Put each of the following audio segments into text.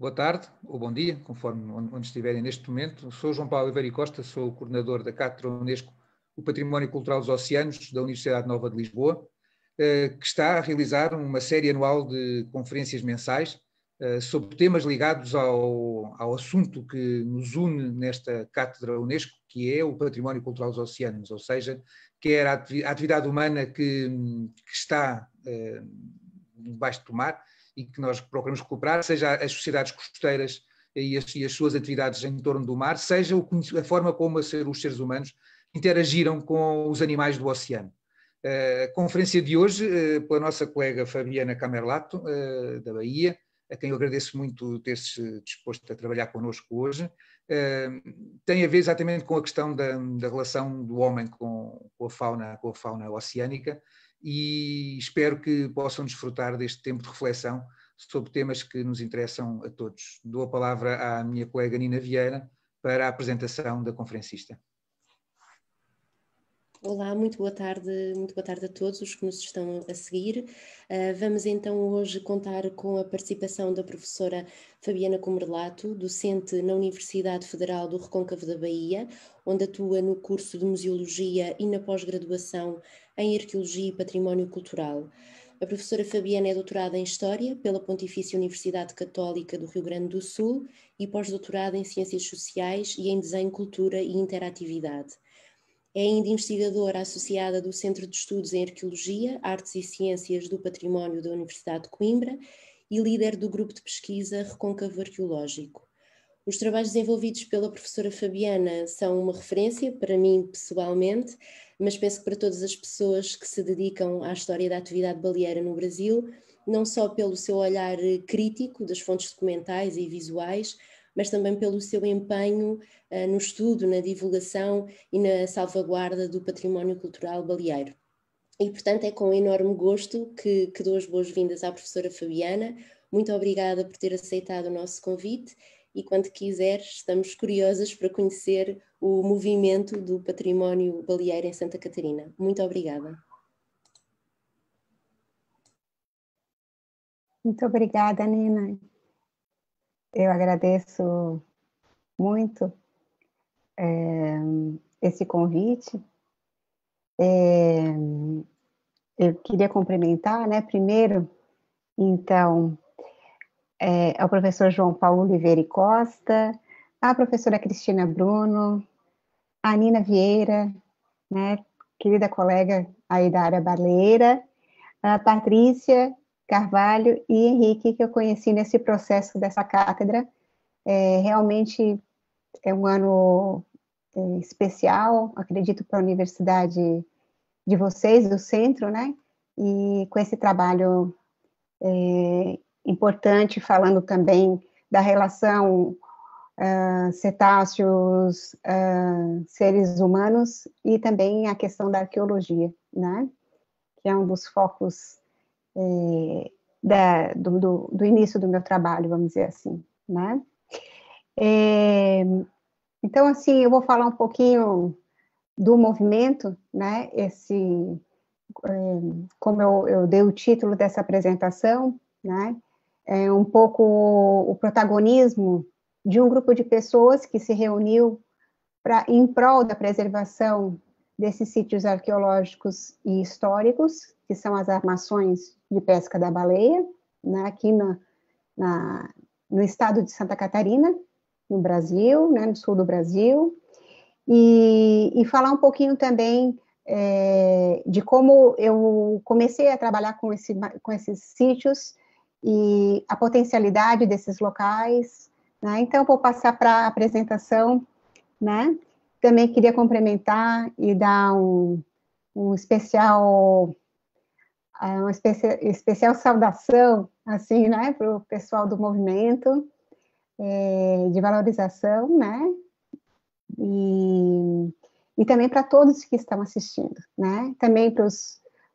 Boa tarde, ou bom dia, conforme onde estiverem neste momento. Sou João Paulo Oliveira Costa, sou o coordenador da Cátedra Unesco, o Património Cultural dos Oceanos, da Universidade Nova de Lisboa, que está a realizar uma série anual de conferências mensais sobre temas ligados ao assunto que nos une nesta Cátedra Unesco, que é o Património Cultural dos Oceanos, ou seja, quer a atividade humana que está debaixo do mar e que nós procuramos recuperar, seja as sociedades costeiras e as suas atividades em torno do mar, seja a forma como os seres humanos interagiram com os animais do oceano. A conferência de hoje, pela nossa colega Fabiana Camerlato, da Bahia, a quem eu agradeço muito ter-se disposto a trabalhar connosco hoje, tem a ver exatamente com a questão da relação do homem com a fauna oceânica, e espero que possam desfrutar deste tempo de reflexão sobre temas que nos interessam a todos. Dou a palavra à minha colega Nina Vieira para a apresentação da conferencista. Olá, muito boa tarde a todos os que nos estão a seguir. Vamos então hoje contar com a participação da professora Fabiana Camerlato, docente na Universidade Federal do Recôncavo da Bahia, onde atua no curso de Museologia e na pós-graduação em Arqueologia e Património Cultural. A professora Fabiana é doutorada em História pela Pontifícia Universidade Católica do Rio Grande do Sul e pós-doutorada em Ciências Sociais e em Desenho, Cultura e Interatividade. É ainda investigadora associada do Centro de Estudos em Arqueologia, Artes e Ciências do Património da Universidade de Coimbra e líder do grupo de pesquisa Recôncavo Arqueológico. Os trabalhos desenvolvidos pela professora Fabiana são uma referência para mim pessoalmente, mas penso que para todas as pessoas que se dedicam à história da atividade baleeira no Brasil, não só pelo seu olhar crítico das fontes documentais e visuais, mas também pelo seu empenho no estudo, na divulgação e na salvaguarda do património cultural baleeiro. E, portanto, é com enorme gosto que dou as boas-vindas à professora Fabiana. Muito obrigada por ter aceitado o nosso convite e, quando quiser, estamos curiosas para conhecer o movimento do património baleeiro em Santa Catarina. Muito obrigada. Muito obrigada, Nina. Eu agradeço muito esse convite. Eu queria cumprimentar, né, primeiro, então, ao professor João Paulo Oliveira Costa, a professora Cristina Bruno, a Nina Vieira, né, querida colega aí da área baleeira, a Patrícia Carvalho e Henrique, que eu conheci nesse processo dessa cátedra. Realmente é um ano especial, acredito, para a universidade de vocês, do centro, né? E com esse trabalho importante, falando também da relação cetáceos, seres humanos, e também a questão da arqueologia, né? Que é um dos focos do início do meu trabalho, vamos dizer assim, né? Então, assim, eu vou falar um pouquinho do movimento, né? Como eu dei o título dessa apresentação, né? Um pouco o protagonismo de um grupo de pessoas que se reuniu em prol da preservação desses sítios arqueológicos e históricos, que são as armações de pesca da baleia, né, aqui no estado de Santa Catarina, no Brasil, né, no sul do Brasil, e falar um pouquinho também de como eu comecei a trabalhar com esses sítios e a potencialidade desses locais, né? Então, vou passar para a apresentação, né? Também queria complementar e dar uma especial saudação, assim, né, para o pessoal do movimento de valorização, né, e também para todos que estão assistindo, né, também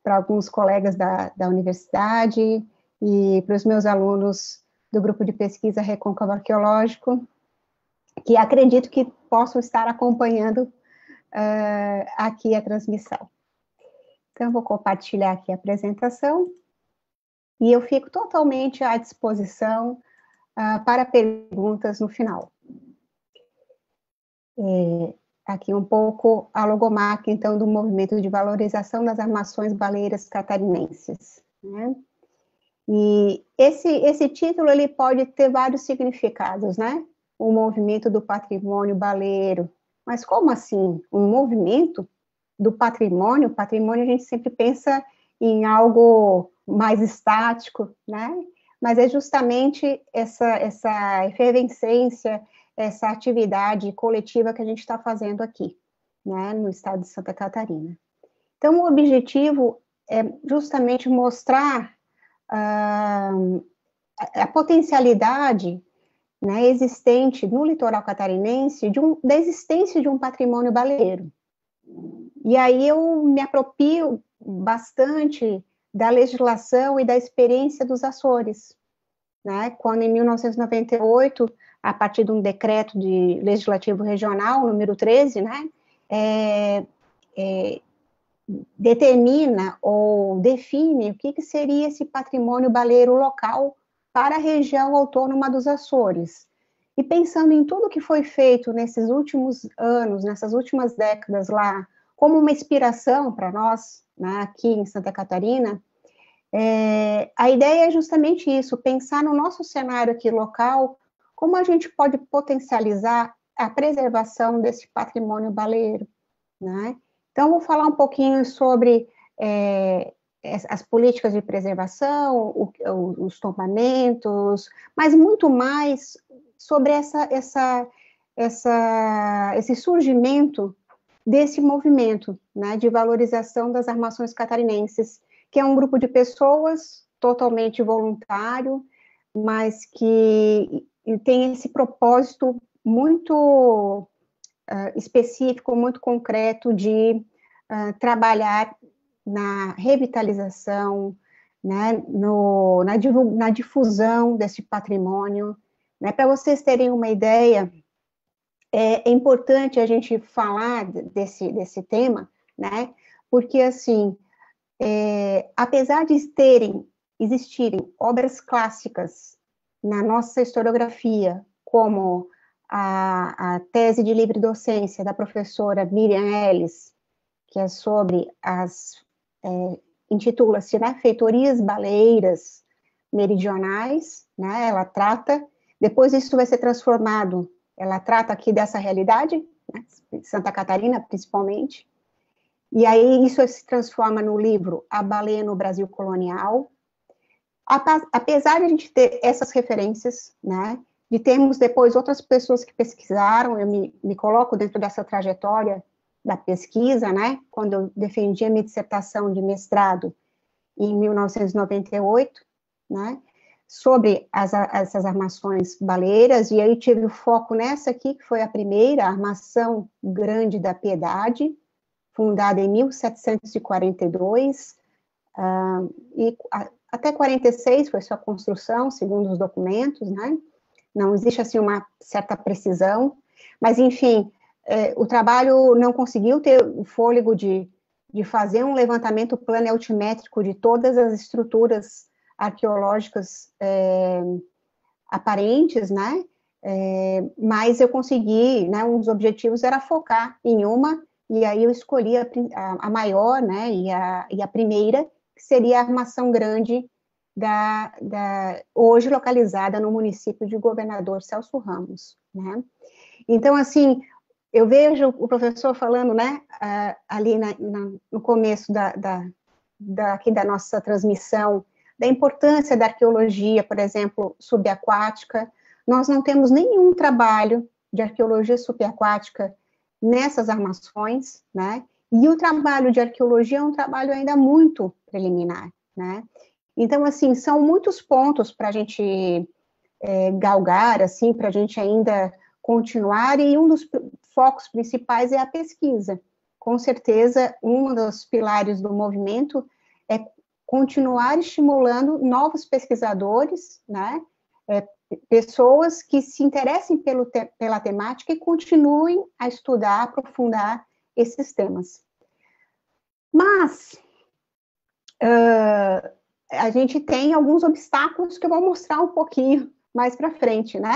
para alguns colegas da universidade e para os meus alunos do grupo de pesquisa Recôncavo Arqueológico, que acredito que possam estar acompanhando aqui a transmissão. Então, eu vou compartilhar aqui a apresentação, e eu fico totalmente à disposição para perguntas no final. Aqui um pouco a logomarca, então, do movimento de valorização das armações baleiras catarinenses, né? E esse título, ele pode ter vários significados, né? O movimento do patrimônio baleiro. Mas como assim? Um movimento do patrimônio? Patrimônio a gente sempre pensa em algo mais estático, né? Mas é justamente essa efervescência, essa atividade coletiva que a gente está fazendo aqui, né, no estado de Santa Catarina. Então, o objetivo é justamente mostrar a potencialidade, né, existente no litoral catarinense da existência de um patrimônio baleiro. E aí eu me aproprio bastante da legislação e da experiência dos Açores, né, quando em 1998, a partir de um decreto de legislativo regional, número 13, né, determina ou define o que seria esse patrimônio baleiro local para a região autônoma dos Açores. E pensando em tudo que foi feito nesses últimos anos, nessas últimas décadas lá, como uma inspiração para nós, né, aqui em Santa Catarina, a ideia é justamente isso, pensar no nosso cenário aqui local, como a gente pode potencializar a preservação desse patrimônio baleiro, né? Então, vou falar um pouquinho sobre as políticas de preservação, os tombamentos, mas muito mais sobre esse surgimento desse movimento, né, de valorização das armações catarinenses, que é um grupo de pessoas totalmente voluntário, mas que tem esse propósito muito específico, muito concreto de trabalhar na revitalização, né, na difusão desse patrimônio, né. Para vocês terem uma ideia, é importante a gente falar desse tema, né, porque, assim, apesar de existirem obras clássicas na nossa historiografia, como a tese de livre docência da professora Miriam Ellis, que é sobre intitula-se, né, Feitorias Baleiras Meridionais, né, ela trata, depois isso vai ser transformado, ela trata aqui dessa realidade, né, Santa Catarina, principalmente, e aí isso se transforma no livro A Baleia no Brasil Colonial. Apesar de a gente ter essas referências, né, de termos depois outras pessoas que pesquisaram, eu me coloco dentro dessa trajetória da pesquisa, né, quando eu defendi a minha dissertação de mestrado em 1998, né, sobre essas armações baleiras, e aí tive o foco nessa aqui, que foi a primeira, a Armação Grande da Piedade, fundada em 1742, e até 46 foi sua construção, segundo os documentos, né, não existe, assim, uma certa precisão, mas, enfim, o trabalho não conseguiu ter o fôlego de fazer um levantamento plano e altimétrico de todas as estruturas arqueológicas aparentes, né, mas eu consegui, né, um dos objetivos era focar em uma, e aí eu escolhi a maior, né, e a primeira, que seria a Armação Grande, hoje localizada no município de Governador Celso Ramos, né. Então, assim, eu vejo o professor falando, né, ali no começo aqui da nossa transmissão, da importância da arqueologia, por exemplo, subaquática. Nós não temos nenhum trabalho de arqueologia subaquática nessas armações, né, e o trabalho de arqueologia é um trabalho ainda muito preliminar, né. Então, assim, são muitos pontos para a gente galgar, assim, para a gente ainda continuar, e um dos focos principais é a pesquisa. Com certeza, um dos pilares do movimento é continuar estimulando novos pesquisadores, né, pessoas que se interessem pela temática e continuem a estudar, aprofundar esses temas. Mas a gente tem alguns obstáculos que eu vou mostrar um pouquinho mais para frente, né?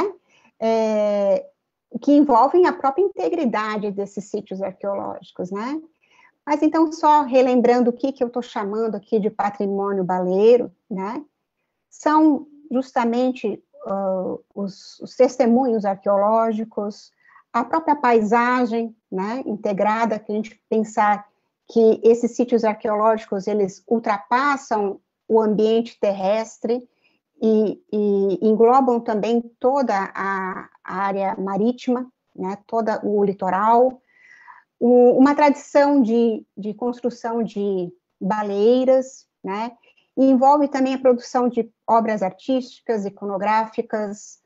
Que envolvem a própria integridade desses sítios arqueológicos, né? Mas então, só relembrando o que eu estou chamando aqui de patrimônio baleeiro, né? São justamente os testemunhos arqueológicos, a própria paisagem, né, integrada, que a gente pensar que esses sítios arqueológicos, eles ultrapassam o ambiente terrestre e englobam também toda a área marítima, né, todo o litoral, uma tradição de construção de baleeiras, né, e envolve também a produção de obras artísticas, iconográficas,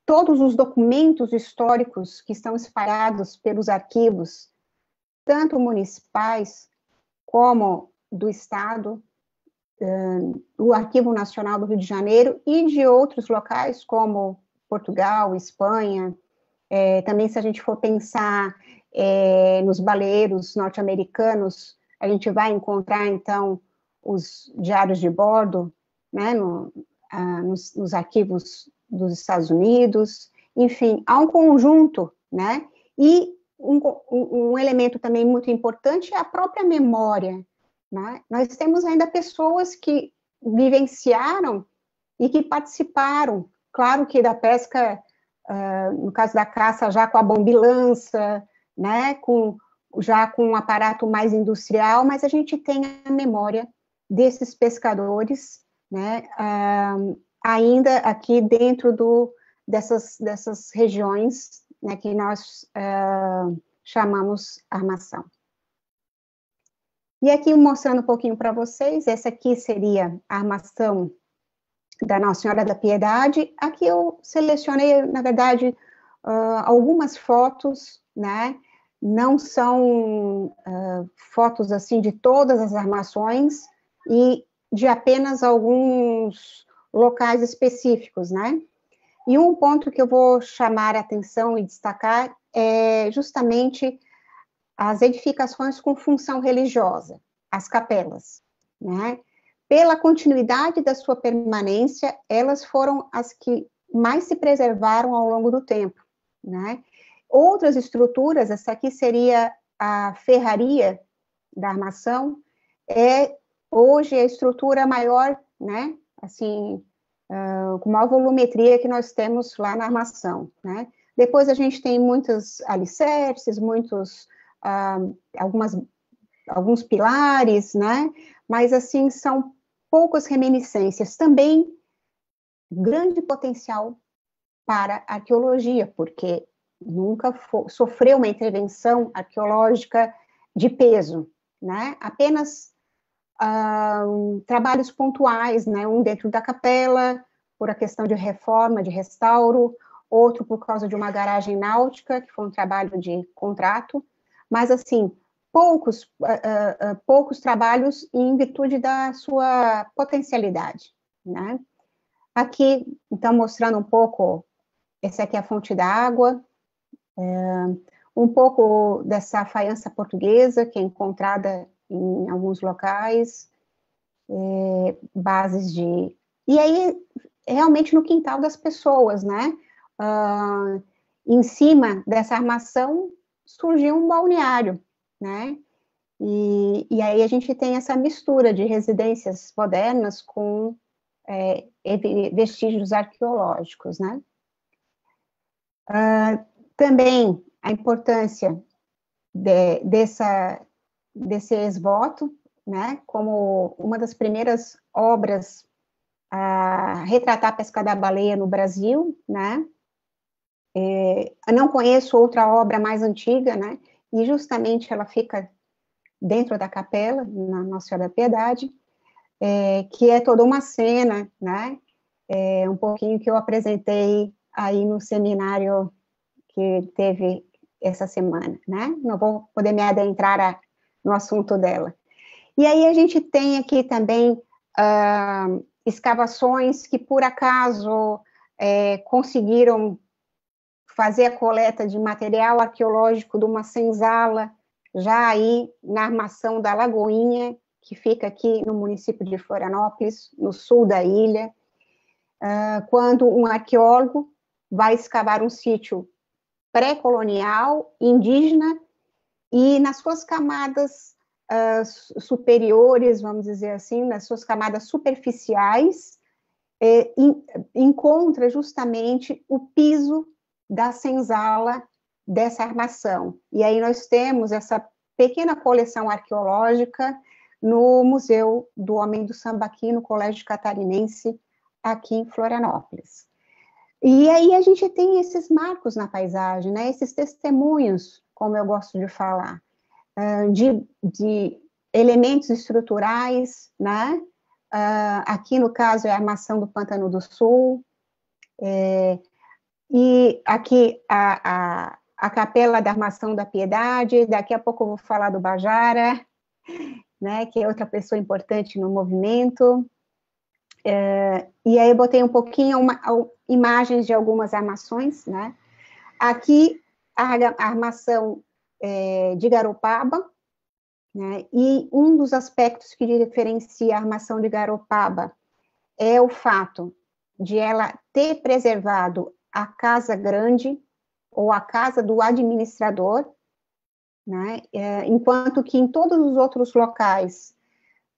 todos os documentos históricos que estão espalhados pelos arquivos, tanto municipais como do Estado, o Arquivo Nacional do Rio de Janeiro e de outros locais, como Portugal, Espanha. Também, se a gente for pensar nos baleeiros norte-americanos, a gente vai encontrar, então, os diários de bordo, né, nos arquivos dos Estados Unidos. Enfim, há um conjunto, né, e um elemento também muito importante é a própria memória, né? Nós temos ainda pessoas que vivenciaram e que participaram, claro que da pesca, no caso da caça, já com a bombilança, né, já com um aparato mais industrial, mas a gente tem a memória desses pescadores, né, ainda aqui dentro dessas regiões, né, que nós chamamos armação. E aqui, mostrando um pouquinho para vocês, essa aqui seria a armação da Nossa Senhora da Piedade. Aqui eu selecionei, na verdade, algumas fotos, né, não são fotos, assim, de todas as armações, e de apenas alguns locais específicos, né? E um ponto que eu vou chamar a atenção e destacar é justamente as edificações com função religiosa, as capelas, né? Pela continuidade da sua permanência, elas foram as que mais se preservaram ao longo do tempo, né? Outras estruturas, essa aqui seria a ferraria da armação, hoje a estrutura maior, né? Assim, com maior volumetria que nós temos lá na armação, né? Depois a gente tem muitos alicerces, alguns pilares, né? Mas, assim, são poucas reminiscências. Também grande potencial para a arqueologia, porque nunca sofreu uma intervenção arqueológica de peso, né? Apenas trabalhos pontuais, né? Um dentro da capela, por a questão de reforma, de restauro, outro por causa de uma garagem náutica, que foi um trabalho de contrato, mas, assim, poucos trabalhos em virtude da sua potencialidade, né? Aqui, então, mostrando um pouco, essa aqui é a fonte da água, um pouco dessa faiança portuguesa, que é encontrada em alguns locais, bases de... E aí, realmente, no quintal das pessoas, né? Em cima dessa armação, surgiu um balneário, né? E aí a gente tem essa mistura de residências modernas com vestígios arqueológicos, né? Também a importância desse ex-voto, né? Como uma das primeiras obras a retratar a pesca da baleia no Brasil, né? Eu não conheço outra obra mais antiga, né? E justamente ela fica dentro da capela, na Nossa Senhora da Piedade, que é toda uma cena, né? Um pouquinho que eu apresentei aí no seminário que teve essa semana, né? Não vou poder me adentrar no assunto dela. E aí a gente tem aqui também escavações que, por acaso, conseguiram fazer a coleta de material arqueológico de uma senzala, já aí na armação da Lagoinha, que fica aqui no município de Florianópolis, no sul da ilha, quando um arqueólogo vai escavar um sítio pré-colonial, indígena, e nas suas camadas superiores, vamos dizer assim, nas suas camadas superficiais, encontra justamente o piso da senzala dessa armação. E aí nós temos essa pequena coleção arqueológica no Museu do Homem do Sambaqui, no Colégio Catarinense, aqui em Florianópolis. E aí a gente tem esses marcos na paisagem, né, esses testemunhos, como eu gosto de falar, de elementos estruturais, né, aqui no caso é a armação do Pântano do Sul, e aqui a Capela da Armação da Piedade, daqui a pouco eu vou falar do Bajara, né, que é outra pessoa importante no movimento. E aí eu botei um pouquinho imagens de algumas armações, né? Aqui a armação de Garopaba, né? E um dos aspectos que diferencia a armação de Garopaba é o fato de ela ter preservado a casa grande ou a casa do administrador, né? Enquanto que em todos os outros locais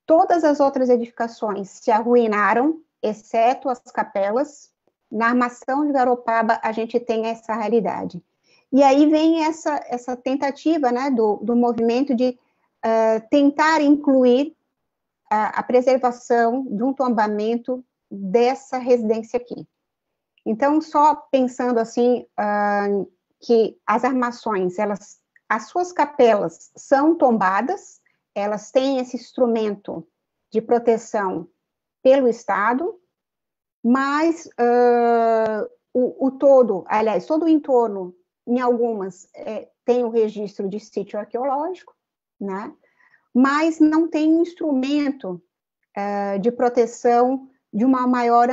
todas as outras edificações se arruinaram, exceto as capelas. Na armação de Garopaba, a gente tem essa raridade. E aí vem essa tentativa, né, do movimento de tentar incluir a preservação de um tombamento dessa residência aqui. Então, só pensando assim, que as armações, as suas capelas são tombadas, elas têm esse instrumento de proteção pelo Estado, mas o todo, aliás, todo o entorno, em algumas, tem o registro de sítio arqueológico, né? Mas não tem um instrumento de proteção de uma maior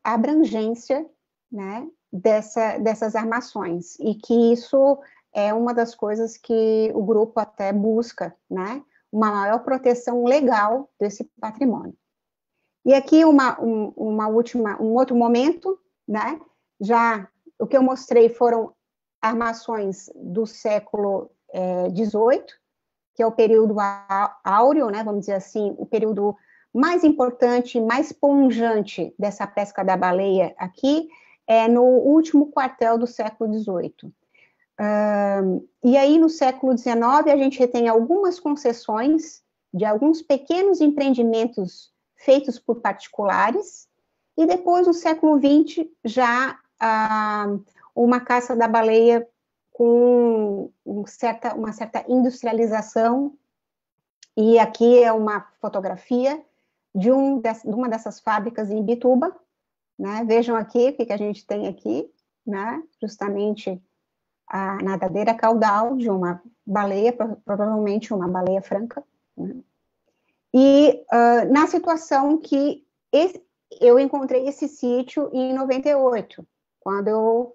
abrangência, né, dessas armações, e que isso é uma das coisas que o grupo até busca, né? Uma maior proteção legal desse patrimônio. E aqui um outro momento, né? Já o que eu mostrei foram armações do século XVIII, que é o período áureo, né? Vamos dizer assim, o período mais importante, mais pungente dessa pesca da baleia aqui, é no último quartel do século XVIII. E aí, no século XIX, a gente tem algumas concessões de alguns pequenos empreendimentos feitos por particulares, e depois, no século XX, já uma caça da baleia com uma certa industrialização, e aqui é uma fotografia de uma dessas fábricas em Imbituba, né? Vejam aqui o que a gente tem aqui, né? Justamente a nadadeira caudal de uma baleia, provavelmente uma baleia franca, né? E na situação que eu encontrei esse sítio em 98, quando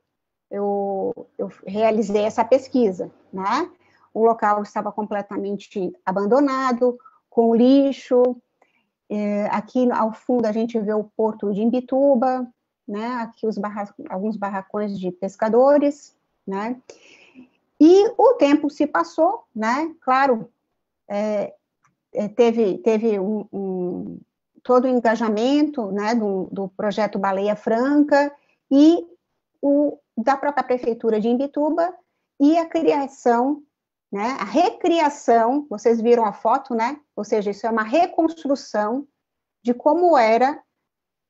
eu realizei essa pesquisa, né? O local estava completamente abandonado, com lixo. Aqui ao fundo a gente vê o porto de Imbituba, né? Aqui alguns barracões de pescadores, né? E o tempo se passou, né? Claro, teve todo o engajamento, né, do projeto Baleia Franca e da própria prefeitura de Imbituba, e a criação, né, a recriação, vocês viram a foto, né? Ou seja, isso é uma reconstrução de como era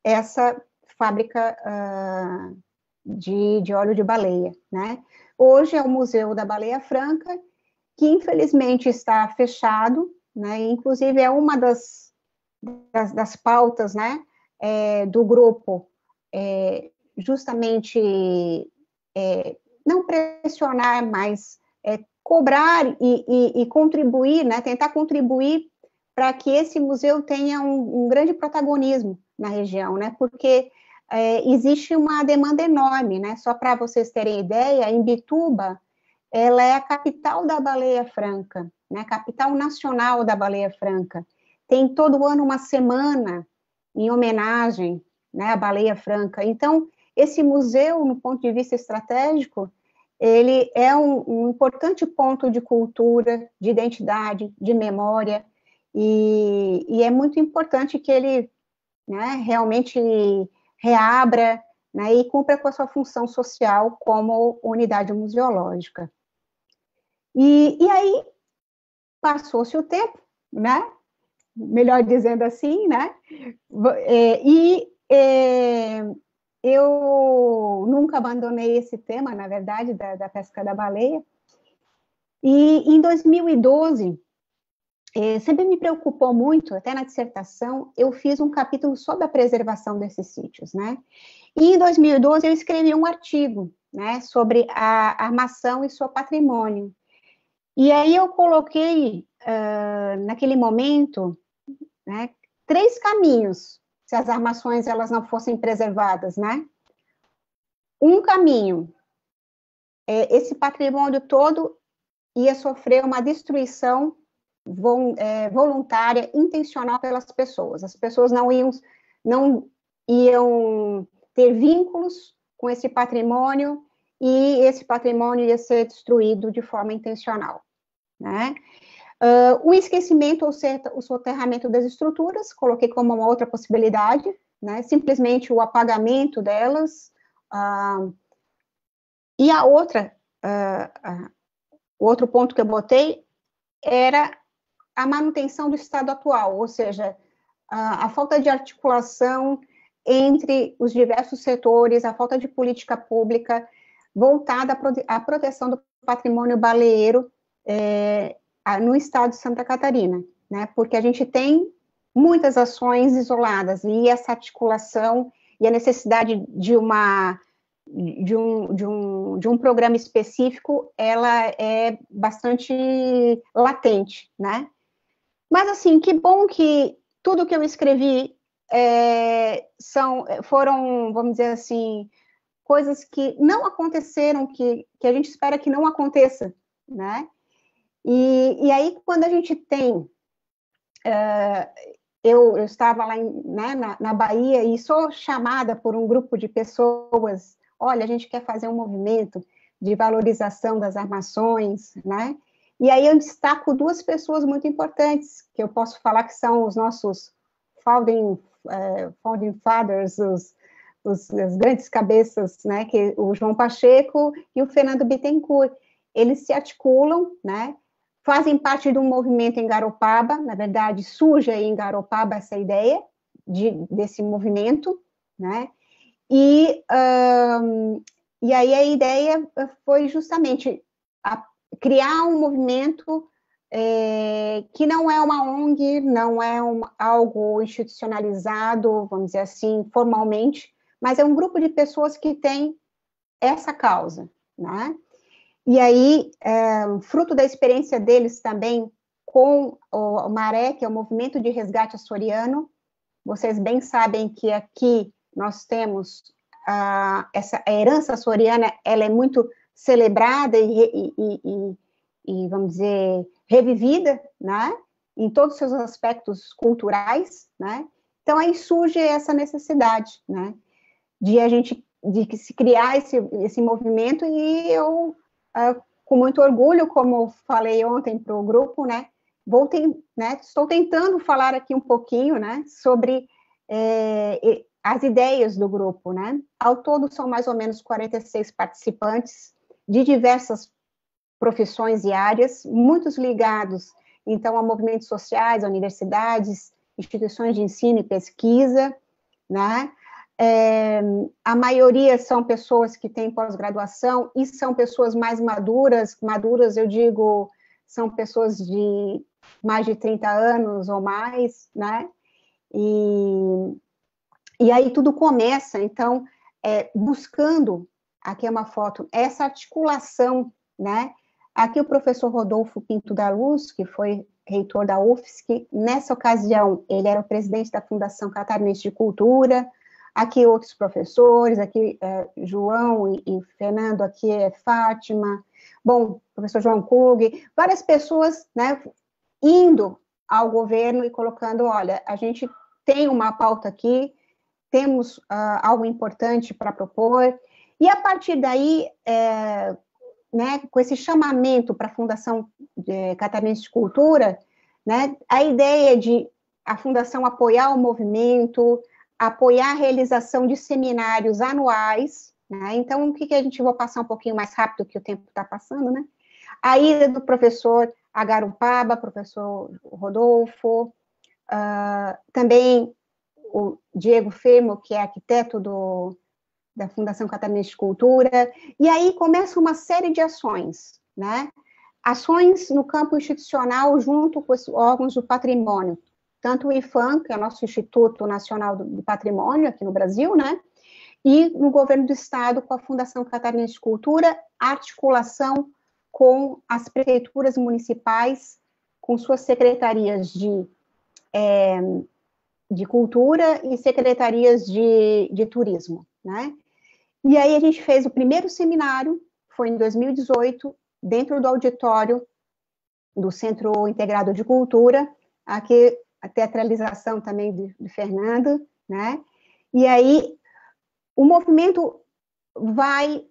essa fábrica de óleo de baleia, né? Hoje é o Museu da Baleia Franca, que infelizmente está fechado, né? Inclusive é uma das pautas, né, do grupo, justamente não pressionar, mas cobrar e contribuir, né, tentar contribuir para que esse museu tenha um grande protagonismo na região, né, porque existe uma demanda enorme, né, só para vocês terem ideia, Imbituba, ela é a capital da baleia franca, né, capital nacional da baleia franca. Tem todo ano uma semana em homenagem, né, a Baleia Franca. Então, esse museu, no ponto de vista estratégico, ele é um importante ponto de cultura, de identidade, de memória, e é muito importante que ele, né, realmente reabra, né, e cumpra com a sua função social como unidade museológica. E aí, passou-se o tempo, né, melhor dizendo assim, né, eu nunca abandonei esse tema, na verdade, da pesca da baleia, e em 2012, sempre me preocupou muito, até na dissertação, eu fiz um capítulo sobre a preservação desses sítios, né, e em 2012 eu escrevi um artigo, né, sobre a armação e seu patrimônio, e aí eu coloquei, naquele momento, né, 3 caminhos, se as armações elas não fossem preservadas, né? Um caminho, esse patrimônio todo ia sofrer uma destruição voluntária, intencional pelas pessoas. As pessoas não iam ter vínculos com esse patrimônio e esse patrimônio ia ser destruído de forma intencional, né? O esquecimento ou o soterramento das estruturas, coloquei como uma outra possibilidade, né, simplesmente o apagamento delas, e a outra, o outro ponto que eu botei era a manutenção do estado atual, ou seja, a falta de articulação entre os diversos setores, a falta de política pública voltada à proteção do patrimônio baleeiro, no estado de Santa Catarina, né, porque a gente tem muitas ações isoladas, e essa articulação e a necessidade de um programa específico, ela é bastante latente, né, mas assim, que bom que tudo que eu escrevi foram, vamos dizer assim, coisas que não aconteceram, que a gente espera que não aconteça, né. E aí, quando a gente tem... eu estava lá né, na Bahia e sou chamada por um grupo de pessoas, olha, a gente quer fazer um movimento de valorização das armações, né? E aí eu destaco 2 pessoas muito importantes, que eu posso falar que são os nossos founding fathers, as grandes cabeças, né? Que o João Pacheco e o Fernando Bittencourt. Eles se articulam, né? Fazem parte de um movimento em Garopaba, na verdade, surge aí em Garopaba essa ideia desse movimento, né? E aí a ideia foi justamente criar um movimento que não é uma ONG, não é algo institucionalizado, vamos dizer assim, formalmente, mas é um grupo de pessoas que tem essa causa, né? E aí, fruto da experiência deles também com o MARE, que é o Movimento de Resgate Açoriano, vocês bem sabem que aqui nós temos a herança açoriana, ela é muito celebrada e, vamos dizer, revivida, né, em todos os seus aspectos culturais, né, então aí surge essa necessidade, né, de se criar esse movimento, e eu... com muito orgulho, como falei ontem para o grupo, né, estou tentando falar aqui um pouquinho, né, sobre as ideias do grupo, né, ao todo são mais ou menos 46 participantes, de diversas profissões e áreas, muitos ligados, então, a movimentos sociais, a universidades, instituições de ensino e pesquisa, né, a maioria são pessoas que têm pós-graduação e são pessoas mais maduras, eu digo, são pessoas de mais de 30 anos ou mais, né, e aí tudo começa, então, buscando, aqui é uma foto, essa articulação, né, aqui o professor Rodolfo Pinto da Luz, que foi reitor da UFSC, nessa ocasião, ele era o presidente da Fundação Catarinense de Cultura, aqui outros professores, aqui João e Fernando, aqui é Fátima, bom, professor João Krug, várias pessoas, né, indo ao governo e colocando, olha, a gente tem uma pauta aqui, temos algo importante para propor, e a partir daí, né, com esse chamamento para a Fundação Catarinense de Cultura, né, a ideia de a Fundação apoiar o movimento, apoiar a realização de seminários anuais, né, então, o que a gente, vou passar um pouquinho mais rápido, que o tempo está passando, né, a ida do professor Agarupaba, professor Rodolfo, também o Diego Fermo, que é arquiteto da Fundação Catarinense de Cultura, e aí começa uma série de ações, né? Ações no campo institucional junto com os órgãos do patrimônio, tanto o IFAM, que é o nosso Instituto Nacional do Patrimônio aqui no Brasil, né? E no governo do estado com a Fundação Catarinense de Cultura, articulação com as prefeituras municipais, com suas secretarias de cultura e secretarias de turismo, né? E aí a gente fez o primeiro seminário, foi em 2018, dentro do auditório do Centro Integrado de Cultura, aqui a teatralização também de Fernando, né? E aí o movimento vai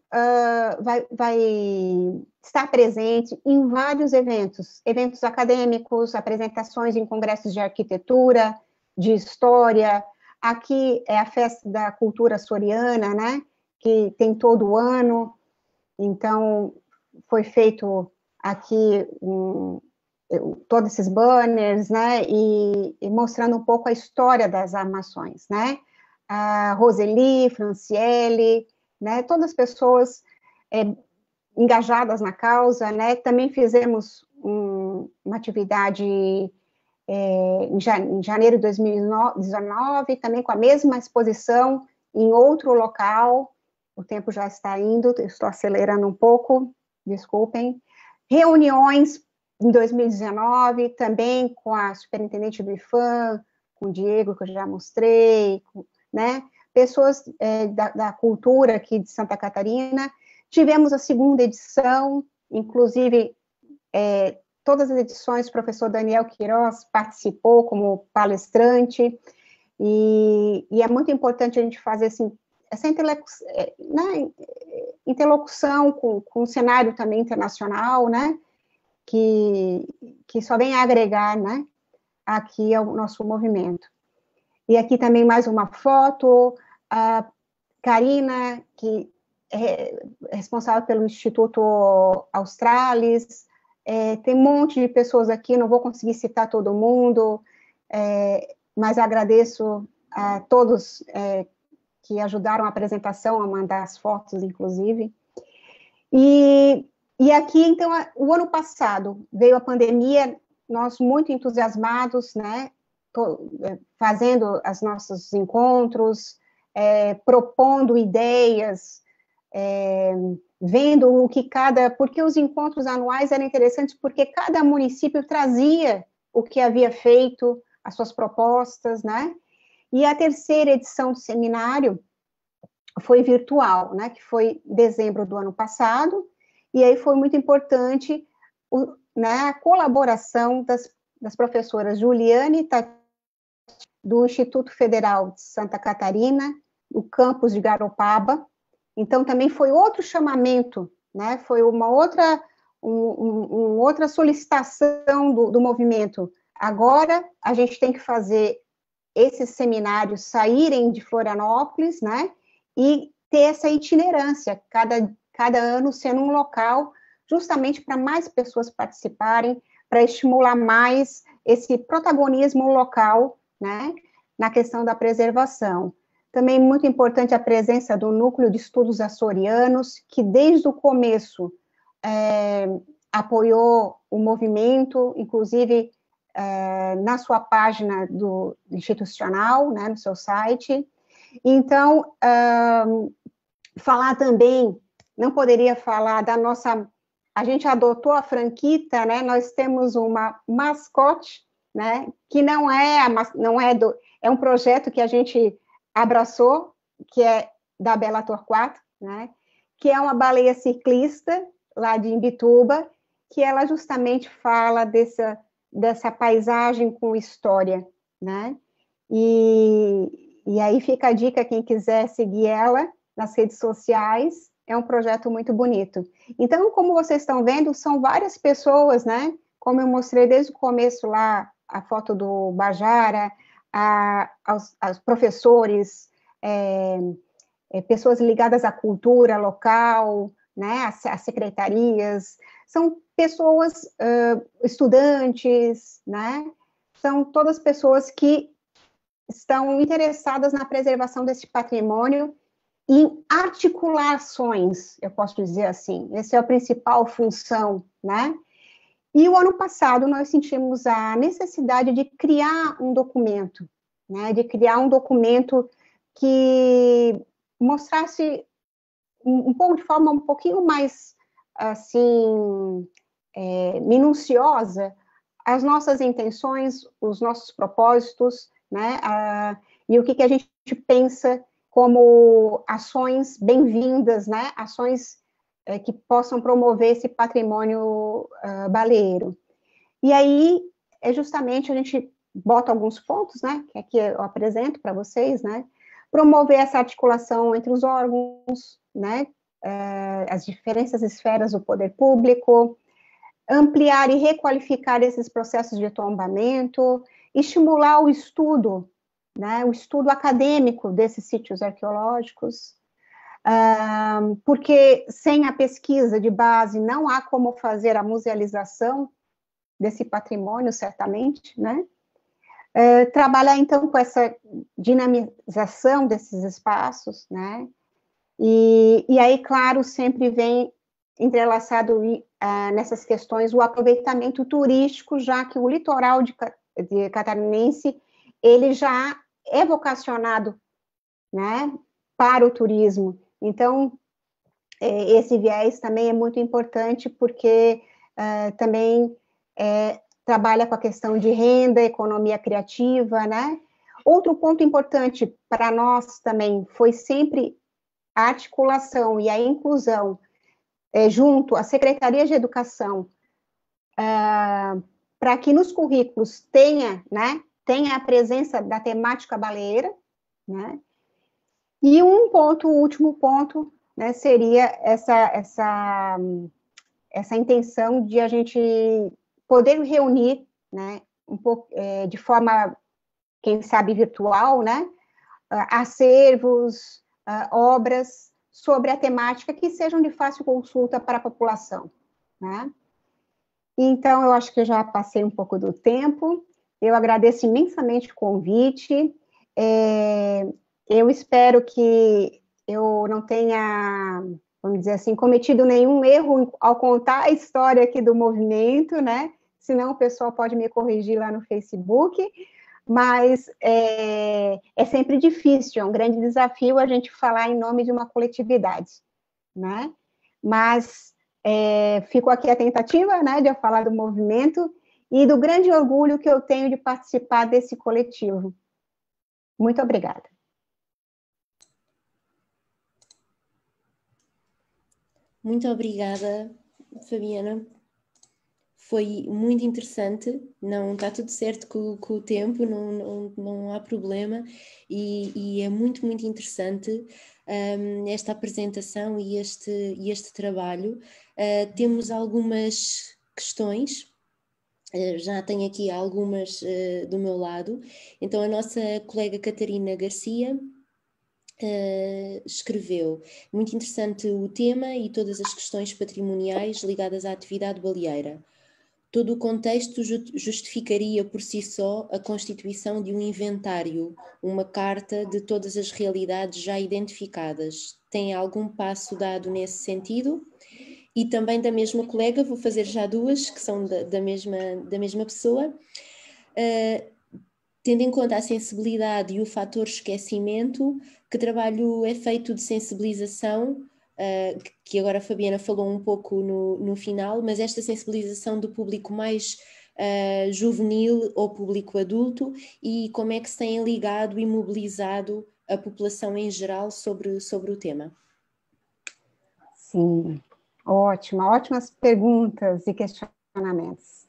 estar presente em vários eventos acadêmicos, apresentações em congressos de arquitetura, de história. Aqui é a Festa da Cultura Açoriana, né, que tem todo o ano, então foi feito aqui todos esses banners, né, e mostrando um pouco a história das armações, né, a Roseli, Franciele, né, todas as pessoas engajadas na causa, né, também fizemos uma atividade em janeiro de 2019, também com a mesma exposição em outro local, o tempo já está indo, estou acelerando um pouco, desculpem, reuniões em 2019, também com a superintendente do IFAM, com o Diego, que eu já mostrei, né, pessoas da cultura aqui de Santa Catarina. Tivemos a segunda edição, inclusive, todas as edições, o professor Daniel Queiroz participou como palestrante, e é muito importante a gente fazer assim, essa interlocução com o cenário também internacional, né, que só vem a agregar, né, aqui ao nosso movimento. E aqui também mais uma foto, a Karina, que é responsável pelo Instituto Australis, tem um monte de pessoas aqui, não vou conseguir citar todo mundo, mas agradeço a todos que ajudaram a apresentação, a mandar as fotos, inclusive. E aqui, então, o ano passado, veio a pandemia, nós muito entusiasmados, né, fazendo os nossos encontros, propondo ideias, vendo o que porque os encontros anuais eram interessantes, porque cada município trazia o que havia feito, as suas propostas, né, e a terceira edição do seminário foi virtual, né, que foi em dezembro do ano passado, e aí foi muito importante né, a colaboração das professoras Juliane Tati, do Instituto Federal de Santa Catarina, o campus de Garopaba. Então, também foi outro chamamento, né, foi uma outra solicitação do movimento. Agora, a gente tem que fazer esses seminários saírem de Florianópolis, né, e ter essa itinerância, cada ano sendo um local, justamente para mais pessoas participarem, para estimular mais esse protagonismo local, né, na questão da preservação. Também muito importante a presença do Núcleo de Estudos Açorianos, que desde o começo apoiou o movimento, inclusive na sua página do institucional, né, no seu site. Então, falar também, não poderia falar da nossa... A gente adotou a Franquita, né? Nós temos uma mascote, né? Que é um projeto que a gente abraçou, que é da Bela Torquato, né? Que é uma baleia ciclista lá de Imbituba, que ela justamente fala dessa paisagem com história, né? E E aí fica a dica, quem quiser seguir ela nas redes sociais, é um projeto muito bonito. Então, como vocês estão vendo, são várias pessoas, né? Como eu mostrei desde o começo lá, a foto do Bajara, aos professores, pessoas ligadas à cultura local, né? As secretarias, são pessoas, estudantes, né? São todas pessoas que estão interessadas na preservação desse patrimônio em articulações, eu posso dizer assim, essa é a principal função, né? E o ano passado nós sentimos a necessidade de criar um documento, né? De criar um documento que mostrasse um pouco de forma um pouquinho mais, assim, minuciosa, as nossas intenções, os nossos propósitos, né? E o que a gente pensa como ações bem-vindas, né? Ações que possam promover esse patrimônio baleeiro. E aí, justamente, a gente bota alguns pontos, né? Que aqui eu apresento para vocês, né? Promover essa articulação entre os órgãos, né? As diferentes esferas do poder público, ampliar e requalificar esses processos de tombamento, estimular o estudo, né, o estudo acadêmico desses sítios arqueológicos, porque sem a pesquisa de base não há como fazer a musealização desse patrimônio, certamente, né? Trabalhar, então, com essa dinamização desses espaços, né? E aí, claro, sempre vem entrelaçado nessas questões o aproveitamento turístico, já que o litoral de catarinense, ele já é vocacionado, né, para o turismo. Então, esse viés também é muito importante, porque também trabalha com a questão de renda, economia criativa, né? Outro ponto importante para nós também foi sempre a articulação e a inclusão junto à Secretaria de Educação, para que nos currículos tenha a presença da temática baleeira, né? E o último ponto, né, seria essa intenção de a gente poder reunir, né, um pouco, de forma, quem sabe, virtual, né, acervos, obras sobre a temática que sejam de fácil consulta para a população, né? Então, eu acho que eu já passei um pouco do tempo, eu agradeço imensamente o convite, eu espero que eu não tenha, vamos dizer assim, cometido nenhum erro ao contar a história aqui do movimento, né? Senão o pessoal pode me corrigir lá no Facebook, mas é sempre difícil, é um grande desafio a gente falar em nome de uma coletividade, né? Mas fico aqui a tentativa, né, de eu falar do movimento e do grande orgulho que eu tenho de participar desse coletivo. Muito obrigada. Muito obrigada, Fabiana. Foi muito interessante, não está tudo certo com o tempo, não há problema, e é muito, muito interessante esta apresentação e este trabalho. Temos algumas questões, já tenho aqui algumas do meu lado. Então, a nossa colega Catarina Garcia escreveu: muito interessante o tema e todas as questões patrimoniais ligadas à atividade baleeira. Todo o contexto justificaria por si só a constituição de um inventário, uma carta de todas as realidades já identificadas. Tem algum passo dado nesse sentido? E também da mesma colega, vou fazer já duas, que são da mesma pessoa. Tendo em conta a sensibilidade e o fator esquecimento, que trabalho é feito de sensibilização, que agora a Fabiana falou um pouco no final, mas esta sensibilização do público mais juvenil ou público adulto, e como é que se tem ligado e mobilizado a população em geral sobre o tema? Sim, ótimas perguntas e questionamentos.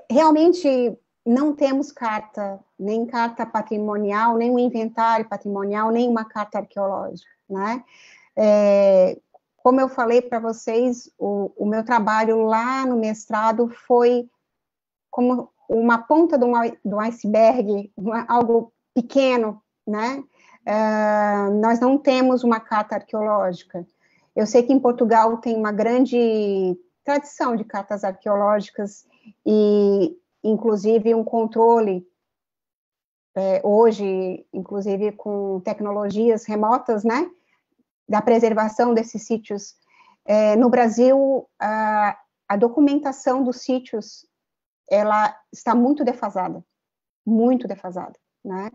Realmente, não temos carta, nem carta patrimonial, nem um inventário patrimonial, nem uma carta arqueológica, né? Como eu falei para vocês, o meu trabalho lá no mestrado foi como uma ponta do iceberg, algo pequeno, né? Nós não temos uma carta arqueológica. Eu sei que em Portugal tem uma grande tradição de cartas arqueológicas e, inclusive, um controle, hoje, inclusive, com tecnologias remotas, né? Da preservação desses sítios. No Brasil, a documentação dos sítios, ela está muito defasada, né?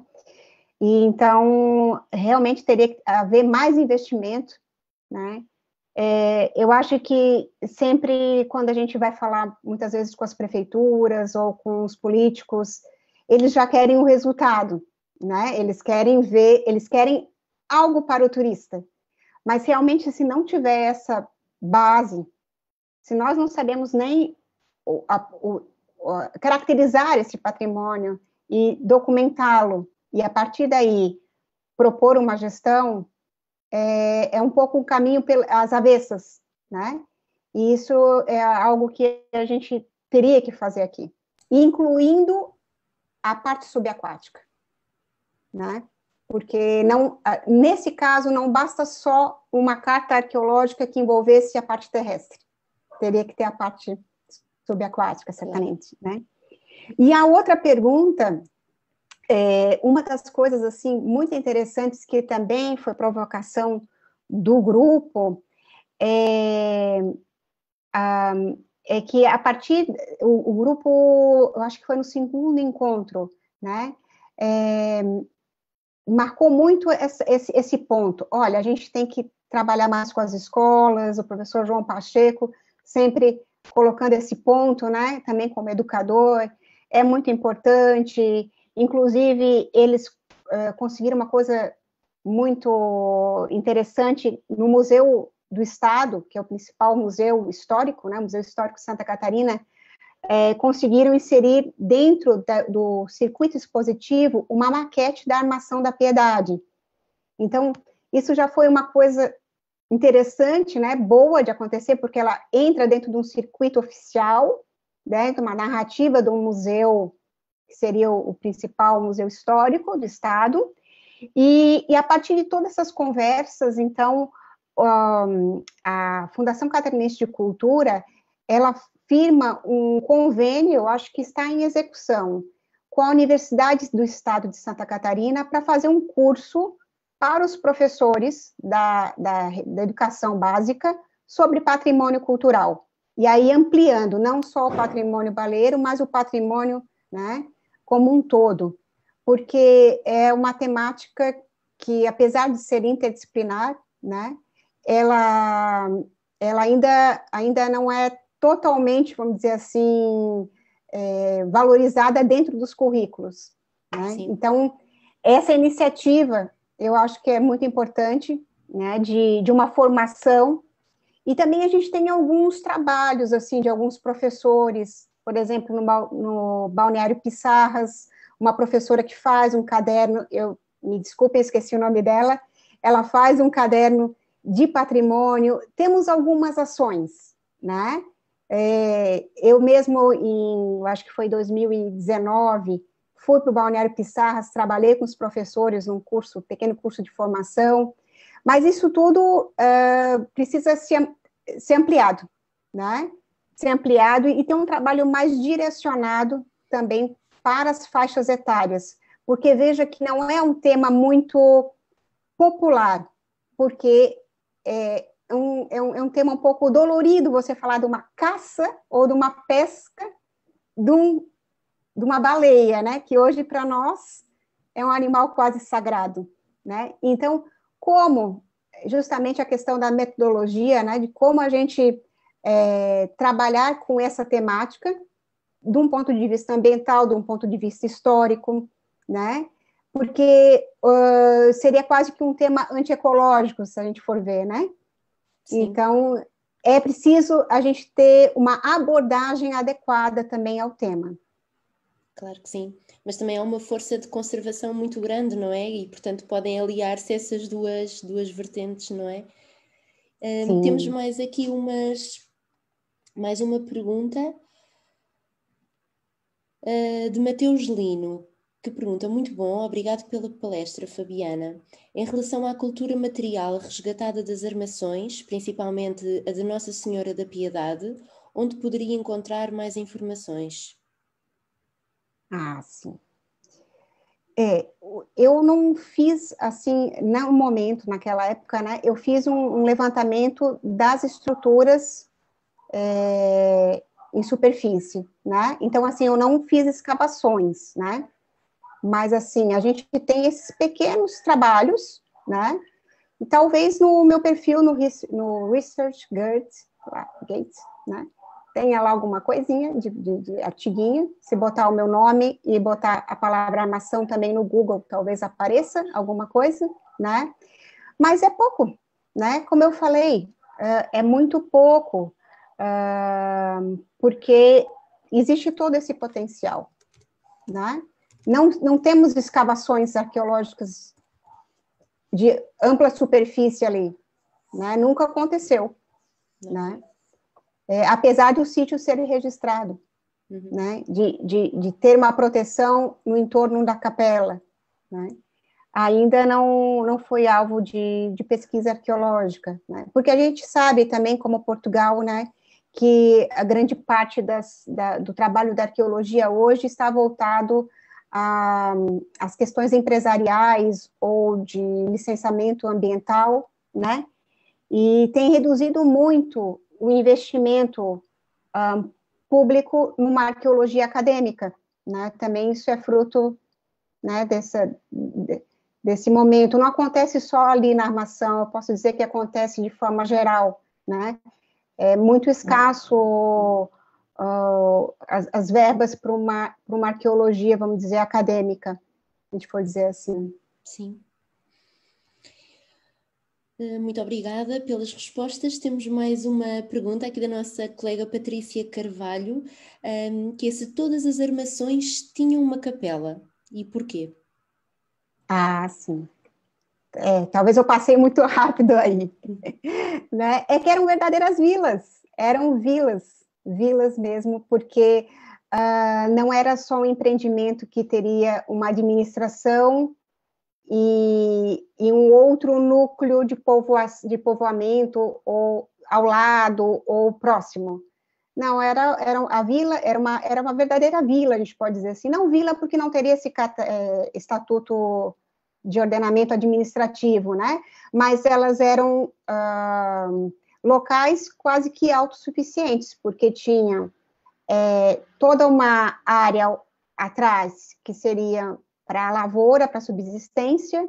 E, então, realmente teria que haver mais investimento, né? Eu acho que sempre, quando a gente vai falar, muitas vezes, com as prefeituras ou com os políticos, eles já querem o resultado, né? Eles querem algo para o turista. Mas, realmente, se não tiver essa base, se nós não sabemos nem caracterizar esse patrimônio e documentá-lo, e, a partir daí, propor uma gestão, é um pouco um caminho às avessas, né? E isso é algo que a gente teria que fazer aqui, incluindo a parte subaquática, né? Porque nesse caso não basta só uma carta arqueológica que envolvesse a parte terrestre, teria que ter a parte subaquática, certamente, né? E a outra pergunta, uma das coisas assim muito interessantes que também foi provocação do grupo é que a partir o grupo, eu acho que foi no segundo encontro, né? Marcou muito esse ponto. Olha, a gente tem que trabalhar mais com as escolas, o professor João Pacheco sempre colocando esse ponto, né? Também como educador, é muito importante. Inclusive, eles conseguiram uma coisa muito interessante no Museu do Estado, que é o principal museu histórico, né? Museu Histórico de Santa Catarina, conseguiram inserir dentro do circuito expositivo uma maquete da Armação da Piedade. Então, isso já foi uma coisa interessante, né, boa de acontecer, porque ela entra dentro de um circuito oficial, né, de uma narrativa do museu, que seria o principal museu histórico do Estado, e a partir de todas essas conversas, então, a Fundação Catarinense de Cultura, ela firma um convênio, eu acho que está em execução, com a Universidade do Estado de Santa Catarina para fazer um curso para os professores da educação básica sobre patrimônio cultural. E aí ampliando não só o patrimônio baleiro, mas o patrimônio, né, como um todo. Porque é uma temática que, apesar de ser interdisciplinar, né, ela ainda não é totalmente, vamos dizer assim, valorizada dentro dos currículos, né? Então, essa iniciativa, eu acho que é muito importante, né, de uma formação, e também a gente tem alguns trabalhos, assim, de alguns professores, por exemplo, no Balneário Pissarras, uma professora que faz um caderno, me desculpem, esqueci o nome dela, ela faz um caderno de patrimônio, temos algumas ações, né? Eu mesmo, acho que foi 2019, fui para o Balneário Pissarras, trabalhei com os professores num pequeno curso de formação, mas isso tudo precisa ser ampliado, né? Ser ampliado e ter um trabalho mais direcionado também para as faixas etárias, porque veja que não é um tema muito popular, porque é um tema um pouco dolorido você falar de uma caça ou de uma pesca de uma baleia, né? Que hoje, para nós, é um animal quase sagrado, né? Então, como justamente a questão da metodologia, né? De como a gente trabalhar com essa temática de um ponto de vista ambiental, de um ponto de vista histórico, né? Porque seria quase que um tema antiecológico, se a gente for ver, né? Sim. Então, é preciso a gente ter uma abordagem adequada também ao tema. Claro que sim, mas também há uma força de conservação muito grande, não é? E, portanto, podem aliar-se essas duas vertentes, não é? Temos mais aqui mais uma pergunta de Mateus Lino, que pergunta: muito bom, obrigado pela palestra, Fabiana. Em relação à cultura material resgatada das armações, principalmente a de Nossa Senhora da Piedade, onde poderia encontrar mais informações? Sim. Eu não fiz, assim, no momento, naquela época, né, eu fiz um levantamento das estruturas em superfície, né, então, assim, eu não fiz escavações, né, mas, assim, a gente tem esses pequenos trabalhos, né, e talvez no meu perfil, no ResearchGate, né, tenha lá alguma coisinha de artiguinho, se botar o meu nome e botar a palavra armação também no Google, talvez apareça alguma coisa, né? Mas é pouco, né? Como eu falei, é muito pouco, porque existe todo esse potencial, né? Não temos escavações arqueológicas de ampla superfície ali, né? Nunca aconteceu, né? Apesar do sítio ser registrado, né, de ter uma proteção no entorno da capela, né, ainda não foi alvo de pesquisa arqueológica, né, porque a gente sabe também, como Portugal, né, que a grande parte do trabalho da arqueologia hoje está voltado às questões empresariais ou de licenciamento ambiental, né, e tem reduzido muito o investimento público numa arqueologia acadêmica, né? Também isso é fruto, né, desse momento. Não acontece só ali na armação, eu posso dizer que acontece de forma geral, né? É muito escasso as verbas para uma arqueologia, vamos dizer, acadêmica, se a gente for dizer assim. Sim. Muito obrigada pelas respostas. Temos mais uma pergunta aqui da nossa colega Patrícia Carvalho, que é se todas as armações tinham uma capela e porquê? Sim. Talvez eu passei muito rápido aí, né? É que eram verdadeiras vilas, eram vilas mesmo, porque não era só um empreendimento que teria uma administração e um outro núcleo de povoamento ou ao lado ou próximo. Não, a vila era uma verdadeira vila, a gente pode dizer assim. Não vila porque não teria esse estatuto de ordenamento administrativo, né? Mas elas eram locais quase que autossuficientes, porque tinha toda uma área atrás que seria para a lavoura, para a subsistência,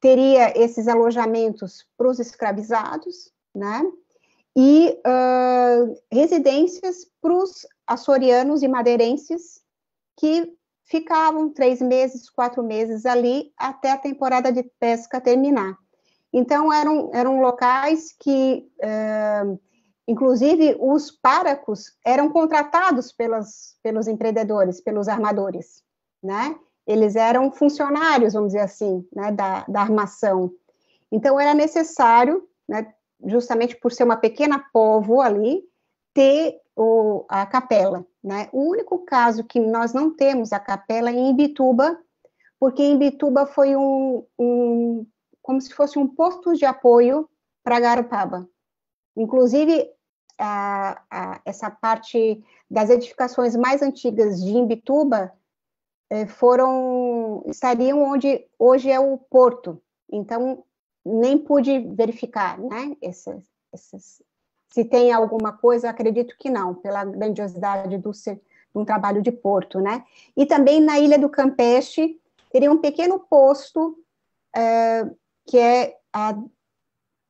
teria esses alojamentos para os escravizados, né? E residências para os açorianos e madeirenses que ficavam 3 meses, 4 meses ali até a temporada de pesca terminar. Então, eram locais que, inclusive, os páracos eram contratados pelos empreendedores, pelos armadores, né? Eles eram funcionários, vamos dizer assim, né, da armação. Então, era necessário, né, justamente por ser uma pequena povo ali, ter a capela, né? O único caso que nós não temos a capela é em Imbituba, porque Imbituba foi como se fosse um posto de apoio para Garopaba. Inclusive, essa parte das edificações mais antigas de Imbituba estariam onde hoje é o porto. Então, nem pude verificar, né, se tem alguma coisa, acredito que não, pela grandiosidade de um trabalho de porto, né? E também na Ilha do Campeche, teria um pequeno posto que é,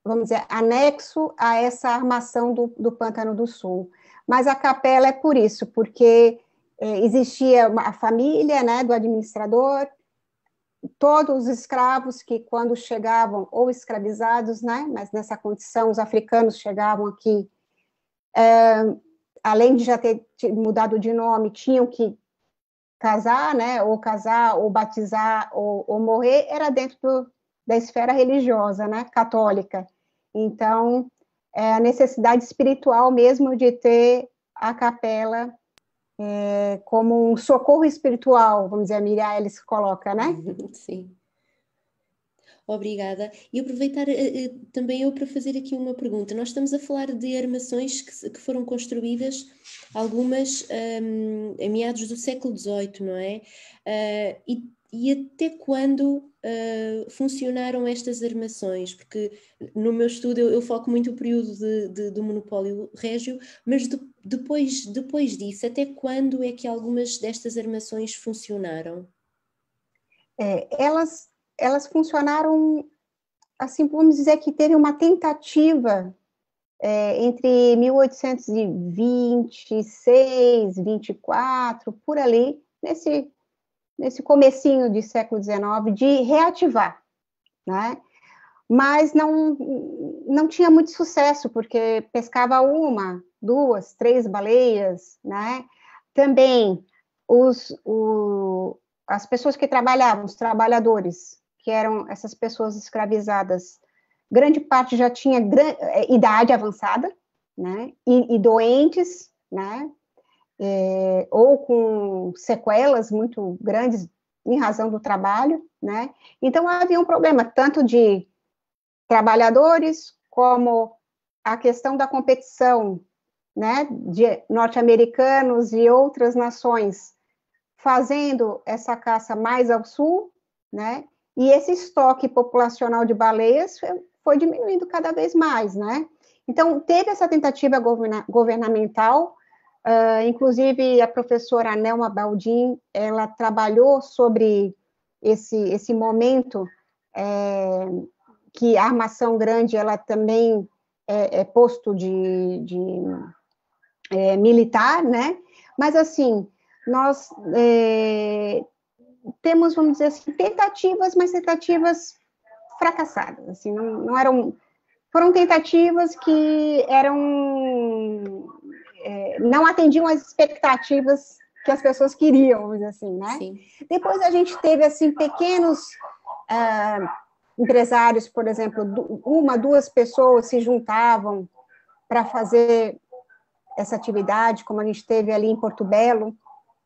vamos dizer, anexo a essa armação do Pântano do Sul. Mas a capela é por isso, porque existia a família, né, do administrador, todos os escravos que, quando chegavam, ou escravizados, né, mas nessa condição, os africanos chegavam aqui, além de já ter mudado de nome, tinham que casar, né, ou batizar, ou morrer, era dentro da esfera religiosa, né, católica. Então, é a necessidade espiritual mesmo de ter a capela como um socorro espiritual, vamos dizer, a Miriam Ellis coloca, né? Sim. Obrigada. E aproveitar também eu para fazer aqui uma pergunta. Nós estamos a falar de armações que foram construídas, algumas em meados do século XVIII, não é? E até quando funcionaram estas armações? Porque no meu estudo eu foco muito o período do monopólio régio, mas depois disso, até quando é que algumas destas armações funcionaram? Elas funcionaram, assim, vamos dizer que teve uma tentativa entre 1826, 24, por ali, nesse comecinho de século XIX, de reativar, né? Mas não tinha muito sucesso, porque pescava 1, 2, 3 baleias, né? Também as pessoas que trabalhavam, os trabalhadores, que eram essas pessoas escravizadas, grande parte já tinha idade avançada, né? E doentes, né? Ou com sequelas muito grandes em razão do trabalho, né? Então havia um problema tanto de trabalhadores como a questão da competição, né? De norte-americanos e outras nações fazendo essa caça mais ao sul, né? E esse estoque populacional de baleias foi diminuindo cada vez mais, né? Então, teve essa tentativa governamental, inclusive a professora Nelma Baldin, ela trabalhou sobre esse momento que a armação grande, ela também é posto de militar, né? Mas, assim, nós temos, vamos dizer assim, tentativas, mas tentativas fracassadas, assim, não eram, foram tentativas que não atendiam às expectativas que as pessoas queriam, vamos dizer assim, né? Sim. Depois a gente teve, assim, pequenos empresários, por exemplo, 1, 2 pessoas se juntavam para fazer essa atividade, como a gente teve ali em Porto Belo,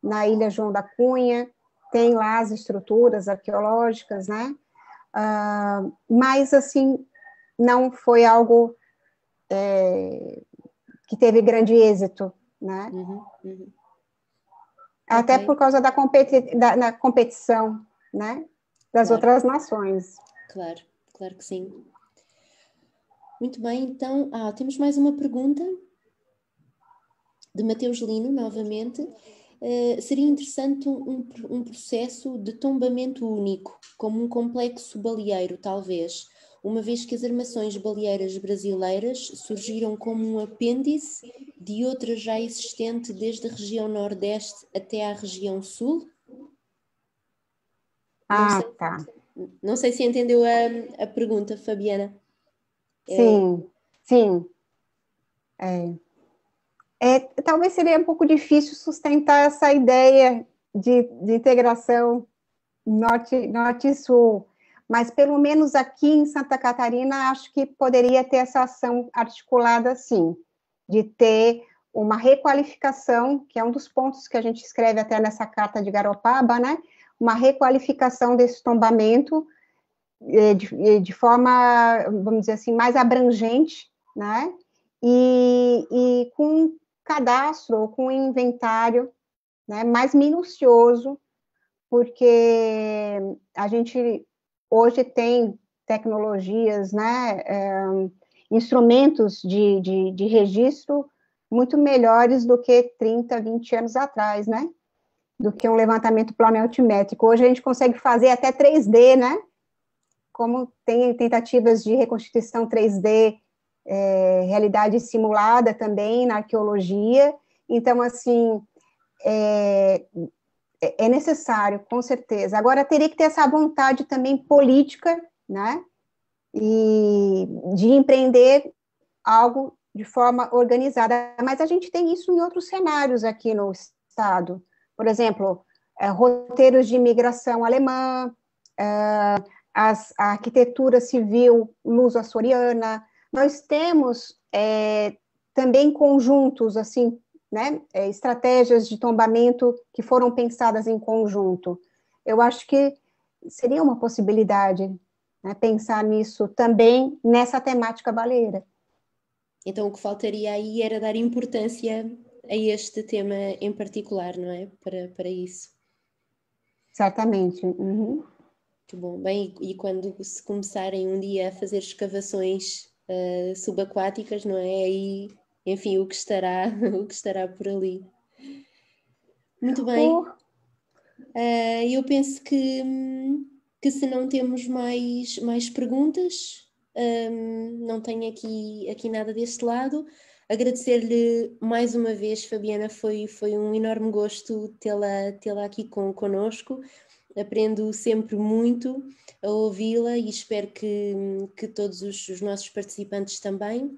na Ilha João da Cunha, tem lá as estruturas arqueológicas, né? Mas, assim, não foi algo que teve grande êxito, né? Até Okay. por causa da competição, né? Das outras nações. Claro, claro que sim. Muito bem, então, temos mais uma pergunta de Mateus Lino, novamente. Seria interessante um processo de tombamento único, como um complexo baleeiro, talvez, uma vez que as armações baleeiras brasileiras surgiram como um apêndice de outra já existente desde a região Nordeste até à região Sul? Tá. Não sei se entendeu a pergunta, Fabiana. Sim. Talvez seria um pouco difícil sustentar essa ideia de integração norte e sul, mas pelo menos aqui em Santa Catarina, acho que poderia ter essa ação articulada, sim, de ter uma requalificação, que é um dos pontos que a gente escreve até nessa carta de Garopaba, né? Uma requalificação desse tombamento de forma, vamos dizer assim, mais abrangente, né? E com cadastro ou com inventário, né, mais minucioso, porque a gente hoje tem tecnologias, né, instrumentos de registro muito melhores do que 30, 20 anos atrás, né, do que um levantamento planaltimétrico. Hoje a gente consegue fazer até 3D, né, como tem tentativas de reconstituição 3D, realidade simulada também na arqueologia. Então, assim, é necessário, com certeza. Agora, teria que ter essa vontade também política, né, e de empreender algo de forma organizada. Mas a gente tem isso em outros cenários aqui no Estado. Por exemplo, roteiros de imigração alemã, a arquitetura civil luso-açoriana. Nós temos também conjuntos, assim, né, estratégias de tombamento que foram pensadas em conjunto. Eu acho que seria uma possibilidade, né, pensar nisso também, nessa temática baleeira. Então, o que faltaria aí era dar importância a este tema em particular, não é? Para isso. Certamente. Uhum. Muito bom. Bem, e quando se começarem um dia a fazer escavações subaquáticas, não é? Aí, enfim, o que estará por ali. Muito bem. Eu penso que se não temos mais perguntas, não tenho aqui nada deste lado. Agradecer-lhe mais uma vez, Fabiana, foi um enorme gosto tê-la aqui connosco. Aprendo sempre muito a ouvi-la e espero que todos os nossos participantes também.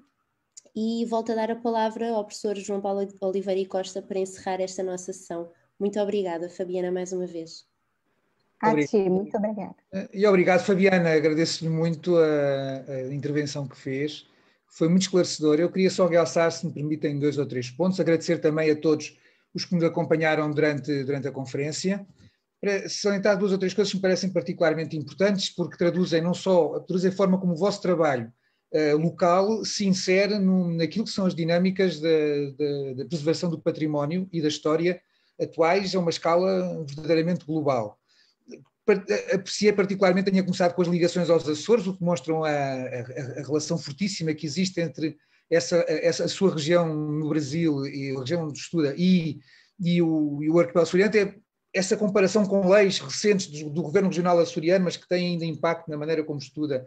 E volto a dar a palavra ao professor João Paulo Oliveira e Costa para encerrar esta nossa sessão. Muito obrigada, Fabiana, mais uma vez. A ti, muito obrigada. E obrigado, Fabiana, agradeço-lhe muito a intervenção que fez, foi muito esclarecedora. Eu queria só realçar, se me permitem, 2 ou 3 pontos, agradecer também a todos os que nos acompanharam durante a conferência, para salientar 2 ou 3 coisas que me parecem particularmente importantes, porque traduzem a forma como o vosso trabalho local se insere naquilo que são as dinâmicas da preservação do património e da história atuais a uma escala verdadeiramente global. Apreciei particularmente, tenha começado com as ligações aos Açores, o que mostram a relação fortíssima que existe entre a sua região no Brasil, e a região onde estuda, e o arquipélago açoriano. Essa comparação com leis recentes do governo regional açoriano, mas que têm ainda impacto na maneira como estuda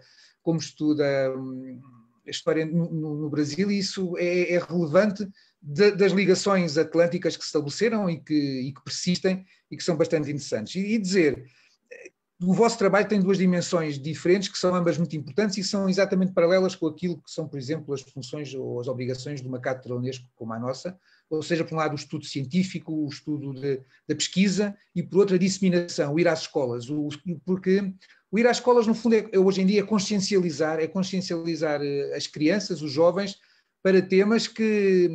a história no Brasil, e isso é relevante das ligações atlânticas que se estabeleceram e que persistem e que são bastante interessantes. E dizer, o vosso trabalho tem 2 dimensões diferentes, que são ambas muito importantes e são exatamente paralelas com aquilo que são, por exemplo, as funções ou as obrigações de uma cátedra Unesco como a nossa, ou seja, por um lado o estudo científico, o estudo da pesquisa, e por outro a disseminação, o ir às escolas, porque o ir às escolas, no fundo, hoje em dia é consciencializar as crianças, os jovens, para temas que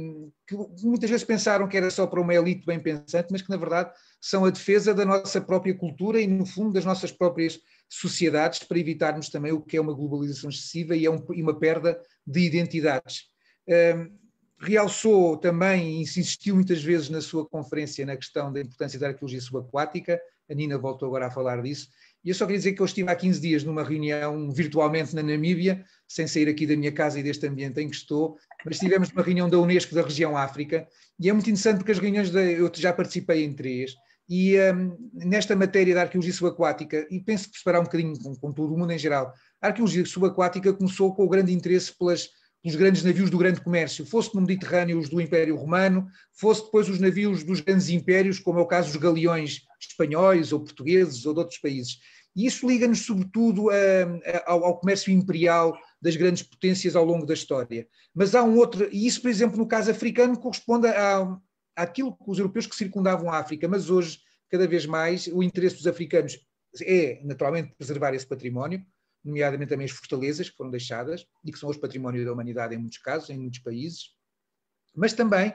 muitas vezes pensaram que era só para uma elite bem pensante, mas que na verdade são a defesa da nossa própria cultura e no fundo das nossas próprias sociedades, para evitarmos também o que é uma globalização excessiva e uma perda de identidades. Realçou também e insistiu muitas vezes na sua conferência na questão da importância da arqueologia subaquática, a Nina voltou agora a falar disso, e eu só queria dizer que eu estive há 15 dias numa reunião virtualmente na Namíbia, sem sair aqui da minha casa e deste ambiente em que estou, mas estivemos numa reunião da Unesco da região África, e é muito interessante porque as reuniões, eu já participei em 3, e nesta matéria da arqueologia subaquática, e penso que se parar um bocadinho com todo o mundo em geral, a arqueologia subaquática começou com o grande interesse pelos grandes navios do grande comércio, fosse no Mediterrâneo os do Império Romano, fosse depois os navios dos grandes impérios, como é o caso dos galeões espanhóis ou portugueses ou de outros países. E isso liga-nos sobretudo ao comércio imperial das grandes potências ao longo da história. Mas há um outro, e isso, por exemplo, no caso africano, corresponde àquilo que os europeus que circundavam a África, mas hoje, cada vez mais, o interesse dos africanos é, naturalmente, preservar esse património, nomeadamente também as fortalezas que foram deixadas e que são hoje património da humanidade em muitos casos, em muitos países, mas também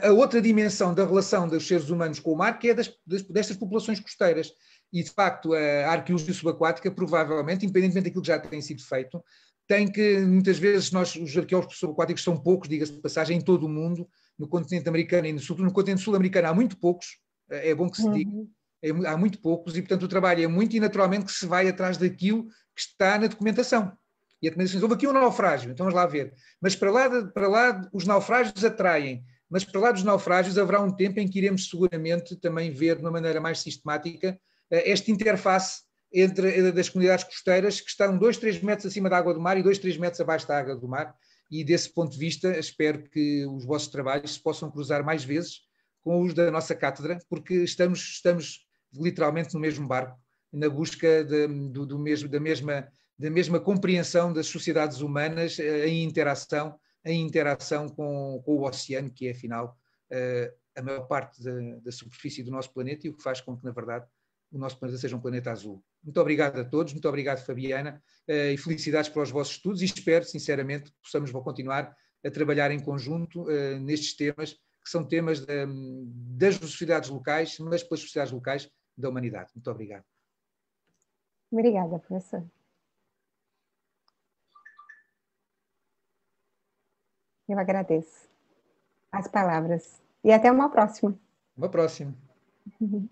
a outra dimensão da relação dos seres humanos com o mar, que é destas populações costeiras. E, de facto, a arqueologia subaquática, provavelmente, independentemente daquilo que já tem sido feito, tem que, muitas vezes, os arqueólogos subaquáticos são poucos, diga-se de passagem, em todo o mundo, no continente americano e no continente sul-americano há muito poucos, é bom que se diga, há muito poucos, e, portanto, o trabalho é muito, e naturalmente que se vai atrás daquilo que está na documentação. E a documentação, houve aqui um naufrágio, então vamos lá ver. Mas para lá os naufrágios atraem, mas para lá dos naufrágios haverá um tempo em que iremos seguramente também ver de uma maneira mais sistemática esta interface das comunidades costeiras que estão 2, 3 metros acima da água do mar e 2, 3 metros abaixo da água do mar, e desse ponto de vista espero que os vossos trabalhos se possam cruzar mais vezes com os da nossa cátedra, porque estamos literalmente no mesmo barco, na busca da mesma compreensão das sociedades humanas em interação com o oceano, que é, afinal, a maior parte da superfície do nosso planeta e o que faz com que, na verdade, o nosso planeta seja um planeta azul. Muito obrigado a todos, muito obrigado, Fabiana, e felicidades para os vossos estudos, e espero, sinceramente, que possamos continuar a trabalhar em conjunto nestes temas, que são temas das sociedades locais, mas pelas sociedades locais da humanidade. Muito obrigado. Obrigada, professor. Eu agradeço as palavras. E até uma próxima. Uma próxima. Uhum.